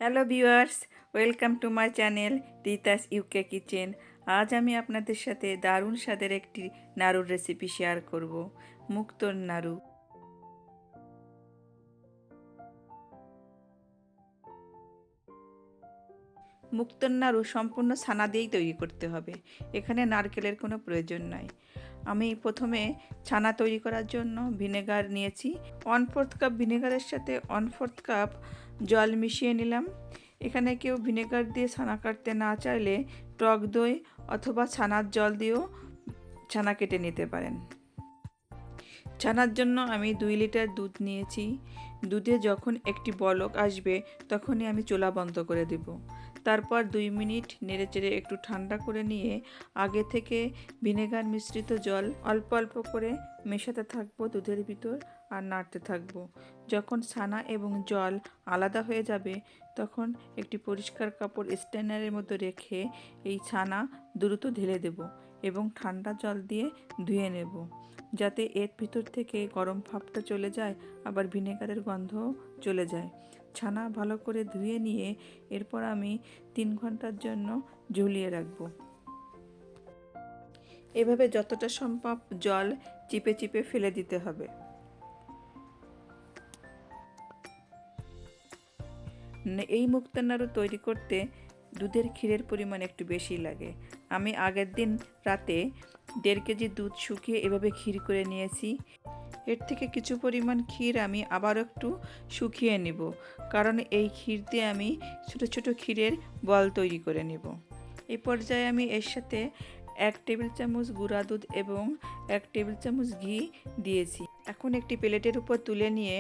Hello viewers, welcome to my channel রিতাস UK kitchen. আজ আমি আপনাদের সাথে দারুণ স্বাদের একটি নাড়ুর রেসিপি শেয়ার করব, মুক্তোর নাড়ু। মুক্তোর নাড়ু সম্পূর্ণ ছানা দিয়েই তৈরি করতে হবে, এখানে নারকেলের কোনো প্রয়োজন নাই। আমি প্রথমে ছানা তৈরি করার জন্য ভিনেগার নিয়েছি। 1/4 কাপ ভিনেগারের সাথে 1/4 কাপ জল মিশিয়ে নিলাম। এখানে কেউ ভিনেগার দিয়ে ছানা কাটতে না চাইলে টক দই অথবা ছানার জল দিয়েও ছানা কেটে নিতে পারেন। ছানার জন্য আমি 2 লিটার দুধ নিয়েছি। দুধে যখন একটি বলক আসবে তখনই আমি চুলা বন্ধ করে দেব। তারপর 2 মিনিট নেড়েচেড়ে একটু ঠান্ডা করে নিয়ে আগে থেকে ভিনেগার মিশ্রিত জল অল্প অল্প করে মেশাতে থাকবো দুধের ভিতর আর নাড়তে থাকবো। যখন ছানা এবং জল আলাদা হয়ে যাবে তখন একটি পরিষ্কার কাপড় স্ট্রেনারের মধ্যে রেখে এই ছানা দ্রুত ঢেলে দেব এবং ঠান্ডা জল দিয়ে ধুয়ে নেব, যাতে এর ভিতর থেকে গরম ভাবটা চলে যায়, আবার ভিনেগারের গন্ধও চলে যায়। ছানা ভালো করে ধুয়ে নিয়ে এরপর আমি 3 ঘন্টার জন্য ঝুলিয়ে রাখবো। এভাবে যতটা সম্ভব জল চিপে চিপে ফেলে দিতে হবে। এই মুক্তার নাড়ু তৈরি করতে দুধের ক্ষীরের পরিমাণ একটু বেশি লাগে। আমি আগের দিন রাতে 1.5 কেজি দুধ শুকিয়ে এভাবে ক্ষীর করে নিয়েছি। এর থেকে কিছু পরিমাণ ক্ষীর আমি আবার একটু শুকিয়ে নেব, কারণ এই ক্ষীর দিয়ে আমি ছোট ছোট ক্ষীরের বল তৈরি করে নেব। এই পর্যায়ে আমি এর সাথে 1 টেবিল চামচ গুঁড়া দুধ এবং 1 টেবিল চামচ ঘি দিয়েছি। এখন একটি প্লেটের উপর তুলে নিয়ে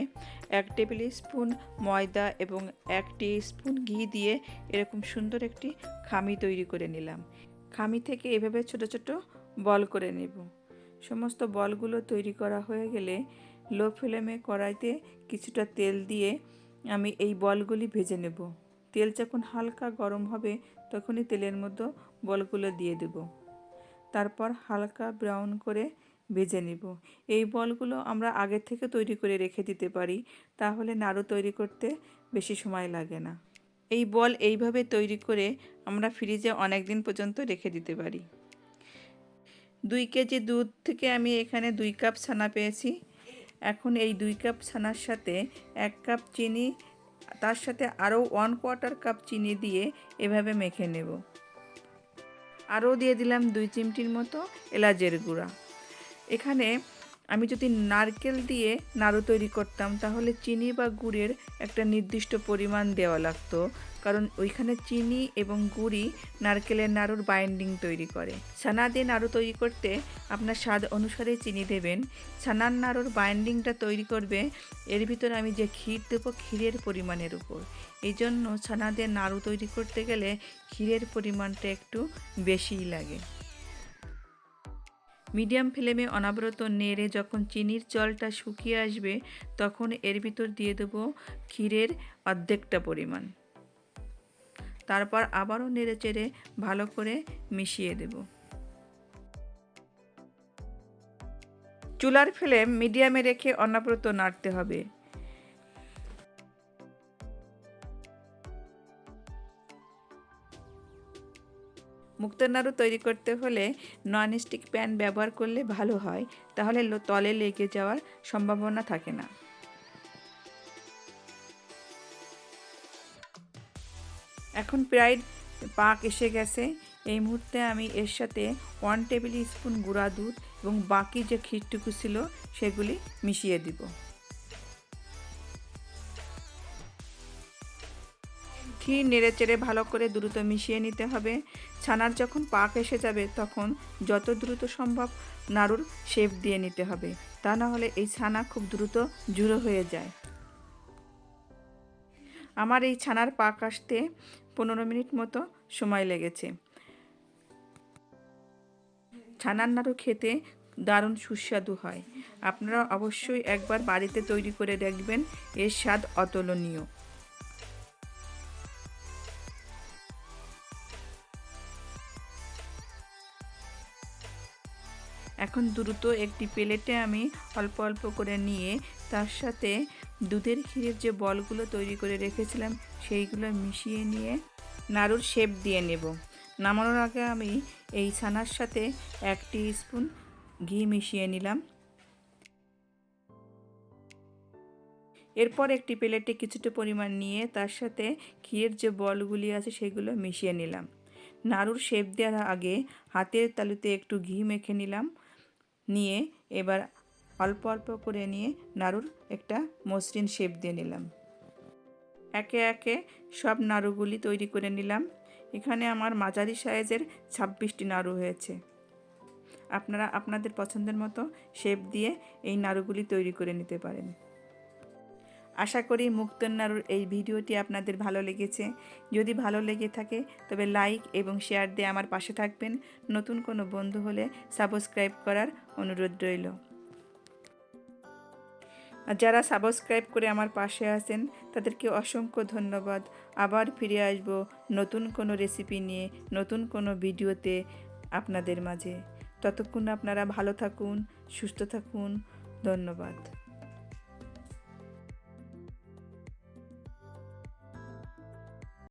1 টেবিল স্পুন ময়দা এবং 1 টিস্পুন ঘি দিয়ে এরকম সুন্দর একটি খামি তৈরি করে নিলাম। খামি থেকে এভাবে ছোট ছোট বল করে নেব। সমস্ত বলগুলো তৈরি করা হয়ে গেলে লো ফ্লেমে কড়াইতে কিছুটা তেল দিয়ে আমি এই বলগুলি ভেজে নেব। তেল যখন হালকা গরম হবে তখনই তেলের মধ্যে বলগুলো দিয়ে দেব। তারপর হালকা ব্রাউন করে ভেজে নেব। এই বলগুলো আমরা আগে থেকে তৈরি করে রেখে দিতে পারি, তাহলে নাড়ু তৈরি করতে বেশি সময় লাগে না। এই বল এইভাবে তৈরি করে আমরা ফ্রিজে অনেক দিন পর্যন্ত রেখে দিতে পারি। 2 কেজি দুধ থেকে আমি এখানে 2 কাপ ছানা পেয়েছি। এখন এই 2 কাপ ছানার সাথে 1 কাপ চিনি, তার সাথে আরও 1/4 কাপ চিনি দিয়ে এভাবে মেখে নেব। আরও দিয়ে দিলাম 2 চিমটির মতো এলাচের গুঁড়া। এখানে আমি যদি নারকেল দিয়ে নাড়ু তৈরি করতাম তাহলে চিনি বা গুড়ের একটা নির্দিষ্ট পরিমাণ দেওয়া লাগতো, কারণ ওইখানে চিনি এবং গুড়ই নারকেলের নাড়ুর বাইন্ডিং তৈরি করে। ছানা দিয়ে নাড়ু তৈরি করতে আপনার স্বাদ অনুসারে চিনি দেবেন। ছানার নাড়ুর বাইন্ডিংটা তৈরি করবে এর ভিতরে আমি যে ক্ষীর দেবো ক্ষীরের পরিমাণের উপর। এই জন্য ছানা দিয়ে নাড়ু তৈরি করতে গেলে ক্ষীরের পরিমাণটা একটু বেশিই লাগে। মিডিয়াম ফ্লেমে অনবরত নেড়ে যখন চিনির জলটা শুকিয়ে আসবে তখন এর ভিতর দিয়ে দেবো ক্ষীরের অর্ধেকটা পরিমাণ। তারপর আবারও নেড়ে চেড়ে ভালো করে মিশিয়ে দেব। চুলার ফ্লেম মিডিয়ামে রেখে অনবরত নাড়তে হবে। মুক্তোর নাড়ু তৈরি করতে হলে ননস্টিক প্যান ব্যবহার করলে ভালো হয়, তাহলে তলে লেগে যাওয়ার সম্ভাবনা থাকে না। এখন প্রায় পাক এসে গেছে। এই মুহূর্তে আমি এর সাথে 1 টেবিল স্পুন গুঁড়া দুধ এবং বাকি যে ক্ষীরটুকু ছিল সেগুলি মিশিয়ে দিব। ক্ষীর নেড়েচেড়ে ভালো করে দ্রুত মিশিয়ে নিতে হবে। ছানার যখন পাক এসে যাবে তখন যত দ্রুত সম্ভব নাড়ুর শেপ দিয়ে নিতে হবে, তা না হলে এই ছানা খুব দ্রুত ঝুড়ো হয়ে যায়। আমার এই ছানার পাক আসতে 15 মিনিট মতো সময় লেগেছে। ছানার নাড়ু খেতে দারুণ সুস্বাদু হয়। আপনারা অবশ্যই একবার বাড়িতে তৈরি করে দেখবেন, এর স্বাদ অতুলনীয়। এখন দ্রুত একটি প্লেটে আমি অল্প অল্প করে নিয়ে তার সাথে দুধের ক্ষীরের যে বলগুলো তৈরি করে রেখেছিলাম সেইগুলো মিশিয়ে নিয়ে নাড়ুর শেপ দিয়ে নেব। নামানোর আগে আমি এই ছানার সাথে 1 স্পুন ঘি মিশিয়ে নিলাম। এরপর একটি প্লেটে কিছুটা পরিমাণ নিয়ে তার সাথে ক্ষীরের যে বলগুলি আছে সেগুলো মিশিয়ে নিলাম। নাড়ুর শেপ দেওয়ার আগে হাতের তালুতে একটু ঘি মেখে নিলাম। নিয়ে এবার অল্প অল্প করে নিয়ে নাড়ুর একটা মসৃণ শেপ দিয়ে নিলাম। একে একে সব নাড়ুগুলি তৈরি করে নিলাম। এখানে আমার মাঝারি সাইজের 26টি নাড়ু হয়েছে। আপনারা আপনাদের পছন্দের মতো শেপ দিয়ে এই নাড়ুগুলি তৈরি করে নিতে পারেন। আশা করি মুক্তোর নাড়ুর এই ভিডিওটি আপনাদের ভালো লেগেছে। যদি ভালো লেগে থাকে তবে লাইক এবং শেয়ার দিয়ে আমার পাশে থাকবেন। নতুন কোনো বন্ধু হলে সাবস্ক্রাইব করার অনুরোধ রইল। আর যারা সাবস্ক্রাইব করে আমার পাশে আছেন তাদেরকে অসংখ্য ধন্যবাদ। আবার ফিরে আসব নতুন কোনো রেসিপি নিয়ে, নতুন কোনো ভিডিওতে আপনাদের মাঝে। ততক্ষণ আপনারা ভালো থাকুন, সুস্থ থাকুন। ধন্যবাদ।